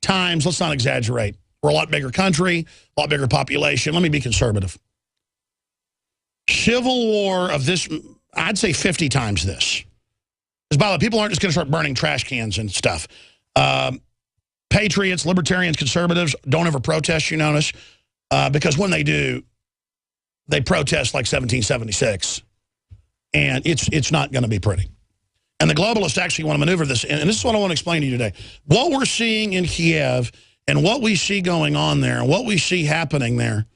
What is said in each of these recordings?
times. Let's not exaggerate. We're a lot bigger country, a lot bigger population. Let me be conservative. Civil war of this, I'd say 50 times this. Because, by the way, people aren't just going to start burning trash cans and stuff. Patriots, libertarians, conservatives don't ever protest, you notice, because when they do, they protest like 1776. And it's not going to be pretty. And the globalists actually want to maneuver this. And this is what I want to explain to you today. What we're seeing in Kiev and what we see going on there, and what we see happening there,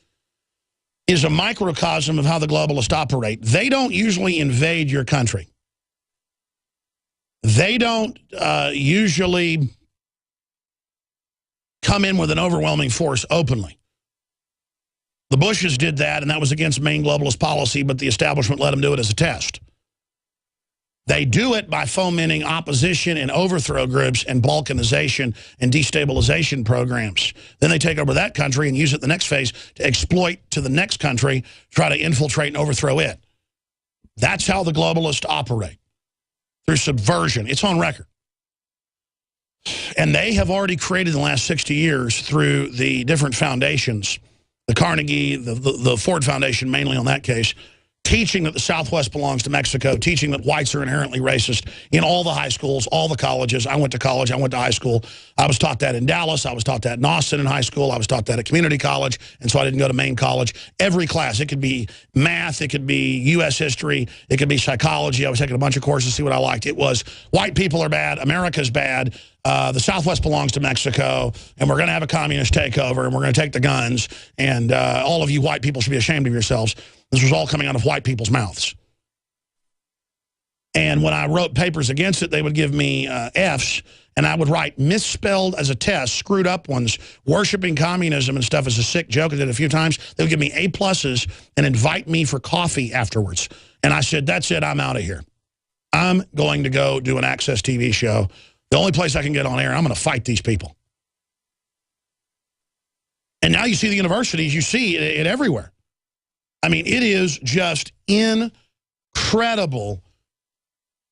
is a microcosm of how the globalists operate. They don't usually invade your country. They don't usually come in with an overwhelming force openly. The Bushes did that, and that was against main globalist policy, but the establishment let them do it as a test. They do it by fomenting opposition and overthrow groups and balkanization and destabilization programs. Then they take over that country and use it the next phase to exploit to the next country, try to infiltrate and overthrow it. That's how the globalists operate, through subversion. It's on record. And they have already created in the last 60 years through the different foundations, the Carnegie, the Ford Foundation, mainly on that case, teaching that the Southwest belongs to Mexico, teaching that whites are inherently racist in all the high schools, all the colleges. I went to college. I went to high school. I was taught that in Dallas. I was taught that in Austin in high school. I was taught that at community college, and so I didn't go to main college. Every class, it could be math, it could be U.S. history, it could be psychology. I was taking a bunch of courses to see what I liked. It was white people are bad, America's bad, the Southwest belongs to Mexico, and we're going to have a communist takeover, and we're going to take the guns, and all of you white people should be ashamed of yourselves. This was all coming out of white people's mouths. And when I wrote papers against it, they would give me Fs, and I would write misspelled as a test, screwed up ones, worshiping communism and stuff as a sick joke. I did it a few times. They would give me A+s and invite me for coffee afterwards. And I said, that's it, I'm out of here. I'm going to go do an Access TV show. The only place I can get on air, I'm going to fight these people. And now you see the universities, you see it everywhere. I mean, it is just incredible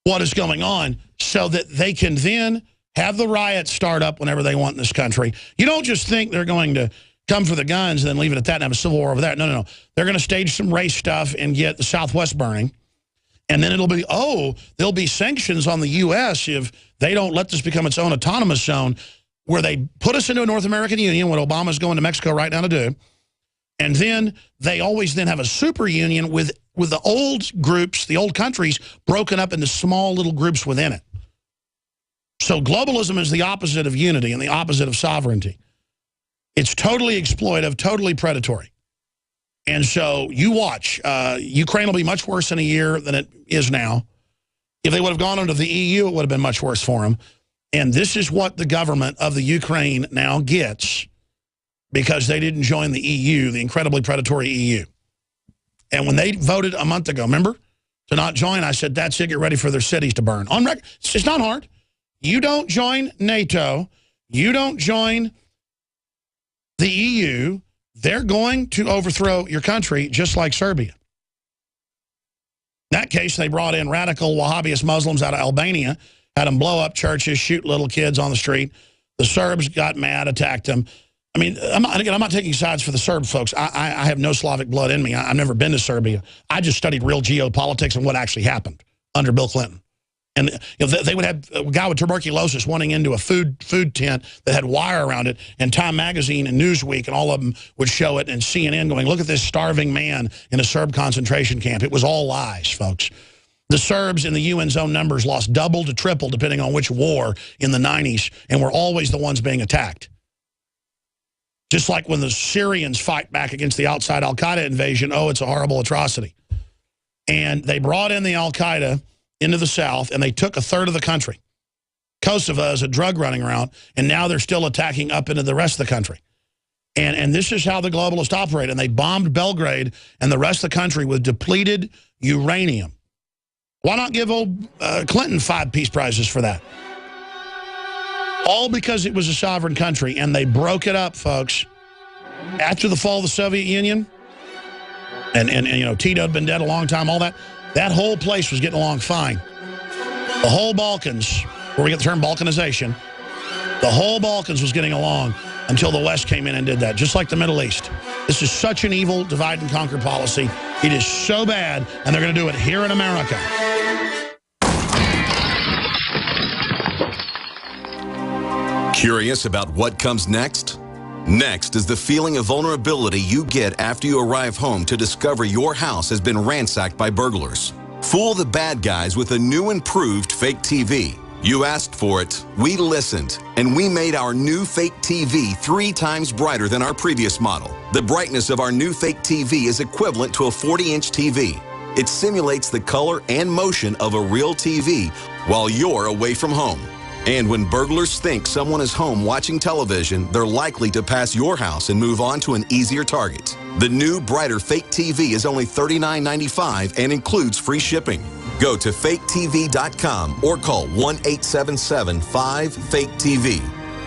what is going on, so that they can then have the riots start up whenever they want in this country. You don't just think they're going to come for the guns and then leave it at that and have a civil war over there. No, no, no. They're going to stage some race stuff and get the Southwest burning. And then it'll be, oh, there'll be sanctions on the U.S. if they don't let this become its own autonomous zone, where they put us into a North American Union, what Obama's going to Mexico right now to do. And then they always then have a super union with the old groups, the old countries, broken up into small little groups within it. So globalism is the opposite of unity and the opposite of sovereignty. It's totally exploitive, totally predatory. And so you watch. Ukraine will be much worse in a year than it is now. If they would have gone under the EU, it would have been much worse for them. And this is what the government of the Ukraine now gets, because they didn't join the EU, the incredibly predatory EU. And when they voted a month ago, remember, to not join, I said, that's it, get ready for their cities to burn. On record, it's not hard. You don't join NATO, you don't join the EU, they're going to overthrow your country just like Serbia. In that case, they brought in radical Wahhabist Muslims out of Albania, had them blow up churches, shoot little kids on the street. The Serbs got mad, attacked them. I mean, I'm not taking sides for the Serb folks. I have no Slavic blood in me. I've never been to Serbia. I just studied real geopolitics and what actually happened under Bill Clinton. And you know, they would have a guy with tuberculosis wanting into a food tent that had wire around it, and Time Magazine and Newsweek and all of them would show it, and CNN going, look at this starving man in a Serb concentration camp. It was all lies, folks. The Serbs in the UN zone numbers lost double to triple depending on which war in the 90s, and were always the ones being attacked. Just like when the Syrians fight back against the outside al-Qaeda invasion, oh, it's a horrible atrocity. And they brought in the al-Qaeda into the south, and they took a third of the country. Kosovo is a drug running route, and now they're still attacking up into the rest of the country. And this is how the globalists operate. And they bombed Belgrade and the rest of the country with depleted uranium. Why not give old Clinton 5 Peace Prizes for that? All because it was a sovereign country, and they broke it up, folks. After the fall of the Soviet Union, and you know, Tito had been dead a long time, all that whole place was getting along fine. The whole Balkans, where we get the term balkanization, The whole Balkans was getting along until the West came in and did that, just like the Middle East. This is such an evil divide and conquer policy. It is so bad, and they're going to do it here in America. Curious about what comes next? Next is the feeling of vulnerability you get after you arrive home to discover your house has been ransacked by burglars. Fool the bad guys with a new improved fake TV. You asked for it, we listened, and we made our new fake TV 3 times brighter than our previous model. The brightness of our new fake TV is equivalent to a 40-inch TV. It simulates the color and motion of a real TV while you're away from home. And when burglars think someone is home watching television, they're likely to pass your house and move on to an easier target. The new, brighter fake TV is only $39.95 and includes free shipping. Go to faketv.com or call 1-877-5-FAKE-TV.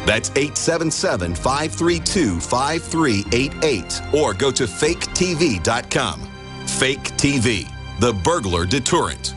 That's 877-532-5388 or go to faketv.com. Fake TV, the burglar deterrent.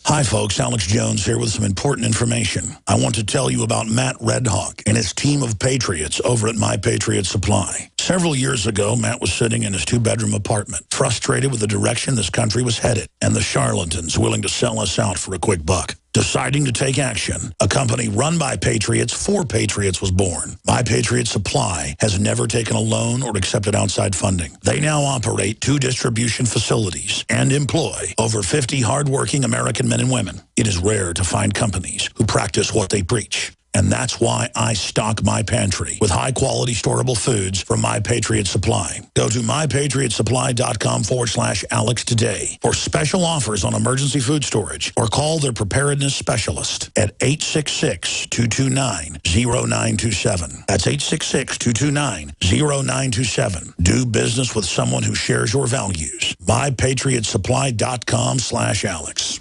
Hi, folks. Alex Jones here with some important information. I want to tell you about Matt Redhawk and his team of patriots over at My Patriot Supply. Several years ago, Matt was sitting in his 2-bedroom apartment, frustrated with the direction this country was headed and the charlatans willing to sell us out for a quick buck. Deciding to take action, a company run by patriots for patriots was born. My Patriot Supply has never taken a loan or accepted outside funding. They now operate 2 distribution facilities and employ over 50 hardworking American men and women. It is rare to find companies who practice what they preach. And that's why I stock my pantry with high-quality storable foods from My Patriot Supply. Go to mypatriotsupply.com/Alex today for special offers on emergency food storage or call their preparedness specialist at 866-229-0927. That's 866-229-0927. Do business with someone who shares your values. mypatriotsupply.com/Alex.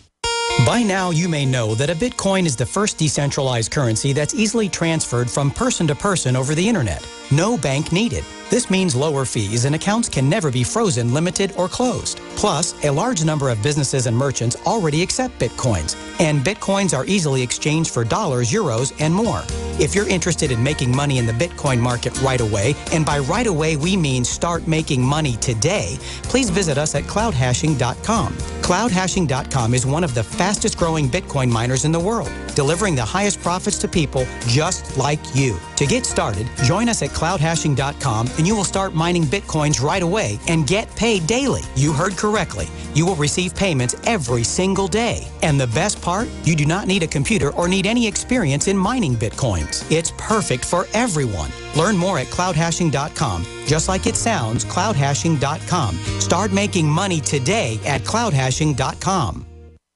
By now, you may know that a Bitcoin is the first decentralized currency that's easily transferred from person to person over the internet. No bank needed. This means lower fees and accounts can never be frozen, limited, or closed. Plus, a large number of businesses and merchants already accept Bitcoins, and Bitcoins are easily exchanged for dollars, euros, and more. If you're interested in making money in the Bitcoin market right away, and by right away we mean start making money today, please visit us at cloudhashing.com. Cloudhashing.com is one of the fastest growing Bitcoin miners in the world, delivering the highest profits to people just like you. To get started, join us at cloudhashing.com and you will start mining Bitcoins right away and get paid daily. You heard correctly. You will receive payments every single day. And the best part, you do not need a computer or need any experience in mining Bitcoins. It's perfect for everyone. Learn more at cloudhashing.com. Just like it sounds, cloudhashing.com. Start making money today at cloudhashing.com.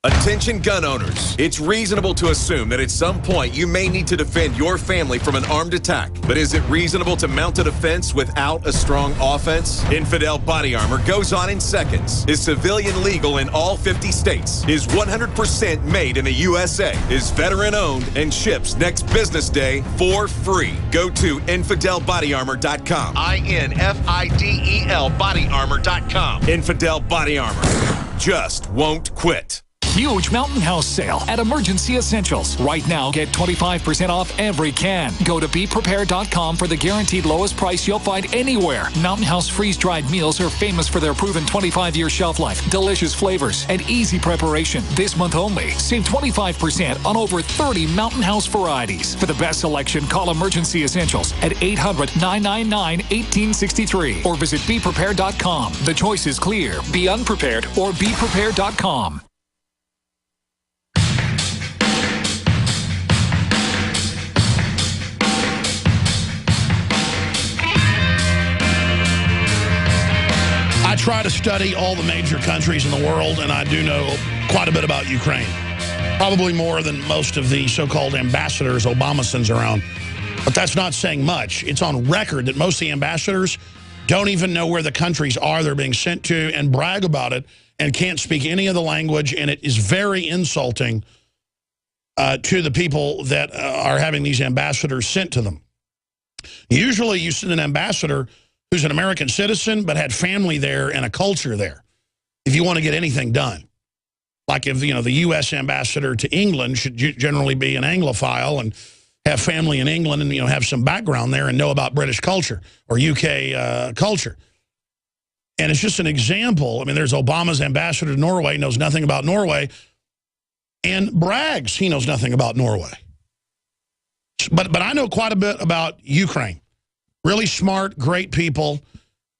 Attention gun owners. It's reasonable to assume that at some point you may need to defend your family from an armed attack. But is it reasonable to mount a defense without a strong offense? Infidel Body Armor goes on in seconds. Is civilian legal in all 50 states. Is 100% made in the USA. Is veteran owned and ships next business day for free. Go to infidelbodyarmor.com. INFIDEL bodyarmor.com. Infidel Body Armor. Just won't quit. Huge Mountain House sale at Emergency Essentials. Right now, get 25% off every can. Go to BePrepared.com for the guaranteed lowest price you'll find anywhere. Mountain House freeze-dried meals are famous for their proven 25-year shelf life, delicious flavors, and easy preparation. This month only, save 25% on over 30 Mountain House varieties. For the best selection, call Emergency Essentials at 800-999-1863 or visit BePrepared.com. The choice is clear. Be unprepared or BePrepared.com. I try to study all the major countries in the world, and I do know quite a bit about Ukraine. Probably more than most of the so-called ambassadors Obama sends around. But that's not saying much. It's on record that most of the ambassadors don't even know where the countries are they're being sent to and brag about it and can't speak any of the language, and it is very insulting to the people that are having these ambassadors sent to them. Usually you send an ambassador who's an American citizen but had family there and a culture there if you want to get anything done. Like if, you know, the U.S. ambassador to England should generally be an Anglophile and have family in England and, have some background there and know about British culture or UK culture. And it's just an example. I mean, there's Obama's ambassador to Norway, knows nothing about Norway, and brags he knows nothing about Norway. But I know quite a bit about Ukraine. Really smart, great people.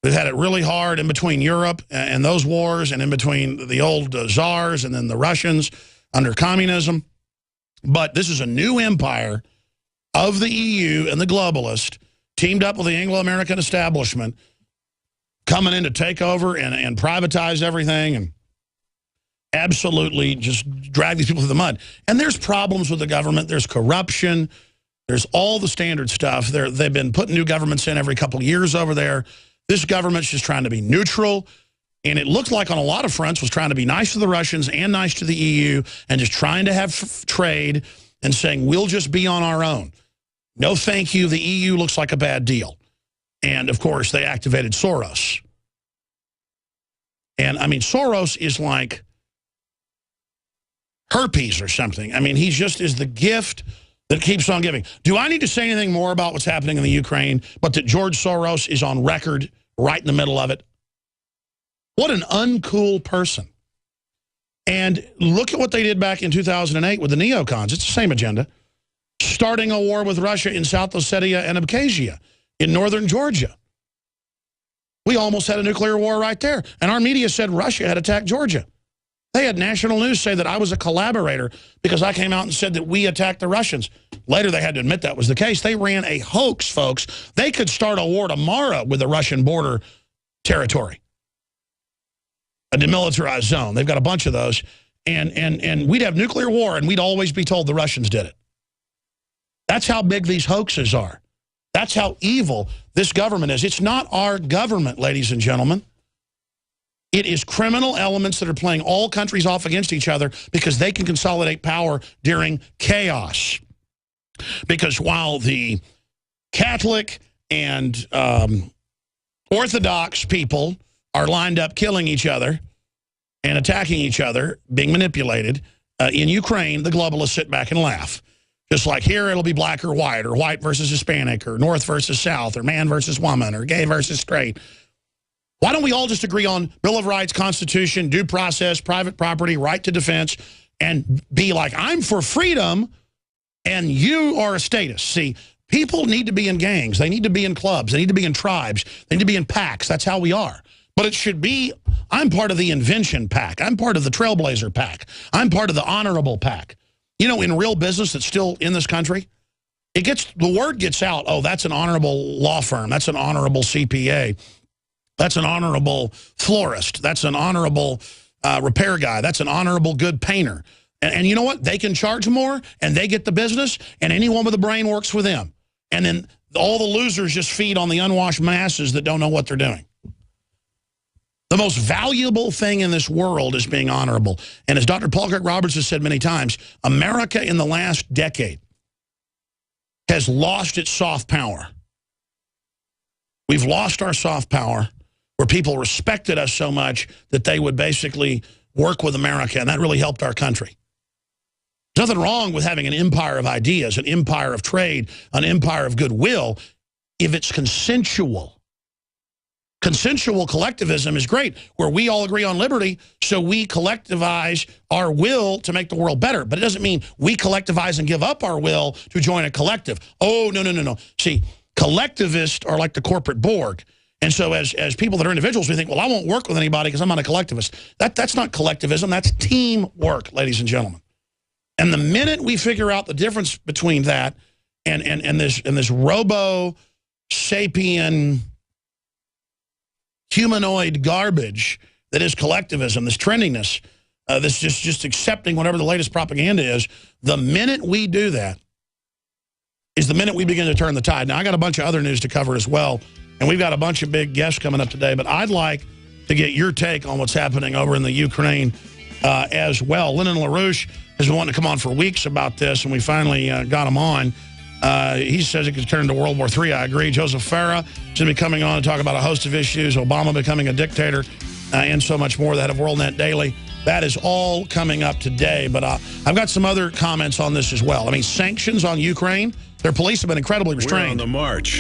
They've had it really hard in between Europe and those wars and in between the old czars and then the Russians under communism. But this is a new empire of the EU and the globalist teamed up with the Anglo-American establishment coming in to take over and privatize everything and absolutely just drag these people through the mud. And there's problems with the government. There's corruption. There's all the standard stuff. They've been putting new governments in every couple of years over there. This government's just trying to be neutral. And it looked like on a lot of fronts was trying to be nice to the Russians and nice to the EU and just trying to have trade and saying, we'll just be on our own. No, thank you. The EU looks like a bad deal. And, of course, they activated Soros. And, I mean, Soros is like herpes or something. I mean, he just is the gift that keeps on giving. Do I need to say anything more about what's happening in the Ukraine, but that George Soros is on record right in the middle of it? What an uncool person. And look at what they did back in 2008 with the neocons. It's the same agenda. Starting a war with Russia in South Ossetia and Abkhazia in northern Georgia. We almost had a nuclear war right there. And our media said Russia had attacked Georgia. They had national news say that I was a collaborator because I came out and said that we attacked the Russians. Later, they had to admit that was the case. They ran a hoax, folks. They could start a war tomorrow with the Russian border territory. A demilitarized zone. They've got a bunch of those. And we'd have nuclear war, and we'd always be told the Russians did it. That's how big these hoaxes are. That's how evil this government is. It's not our government, ladies and gentlemen. It is criminal elements that are playing all countries off against each other because they can consolidate power during chaos. Because while the Catholic and Orthodox people are lined up killing each other and attacking each other, being manipulated, in Ukraine, the globalists sit back and laugh. Just like here, it'll be black or white versus Hispanic, or North versus South, or man versus woman, or gay versus straight. Why don't we all just agree on Bill of Rights, Constitution, due process, private property, right to defense, and be like, I'm for freedom, and you are a status. See, people need to be in gangs. They need to be in clubs. They need to be in tribes. They need to be in packs. That's how we are. But it should be, I'm part of the invention pack. I'm part of the trailblazer pack. I'm part of the honorable pack. You know, in real business that's still in this country, the word gets out, oh, that's an honorable law firm. That's an honorable CPA. That's an honorable florist. That's an honorable repair guy. That's an honorable good painter. And you know what? They can charge more, and they get the business, and anyone with a brain works for them. And then all the losers just feed on the unwashed masses that don't know what they're doing. The most valuable thing in this world is being honorable. And as Dr. Paul Craig Roberts has said many times, America in the last decade has lost its soft power. We've lost our soft power where people respected us so much that they would basically work with America, and that really helped our country. There's nothing wrong with having an empire of ideas, an empire of trade, an empire of goodwill, if it's consensual. Consensual collectivism is great, where we all agree on liberty, so we collectivize our will to make the world better. But it doesn't mean we collectivize and give up our will to join a collective. Oh, no. See, collectivists are like the corporate Borg. And so as people that are individuals, we think, well, I won't work with anybody because I'm not a collectivist. That's not collectivism. That's teamwork, ladies and gentlemen. And the minute we figure out the difference between that and this robo-sapien humanoid garbage that is collectivism, this trendiness, this just accepting whatever the latest propaganda is, the minute we do that is the minute we begin to turn the tide. Now, I got a bunch of other news to cover as well, and we've got a bunch of big guests coming up today, but I'd like to get your take on what's happening over in the Ukraine as well. Lyndon LaRouche has been wanting to come on for weeks about this, and we finally got him on. He says it could turn into World War III. I agree. Joseph Farah is going to be coming on to talk about a host of issues, Obama becoming a dictator, and so much more. That of WorldNet Daily. That is all coming up today. But I've got some other comments on this as well. I mean, sanctions on Ukraine Their police have been incredibly We're on restrained. the march.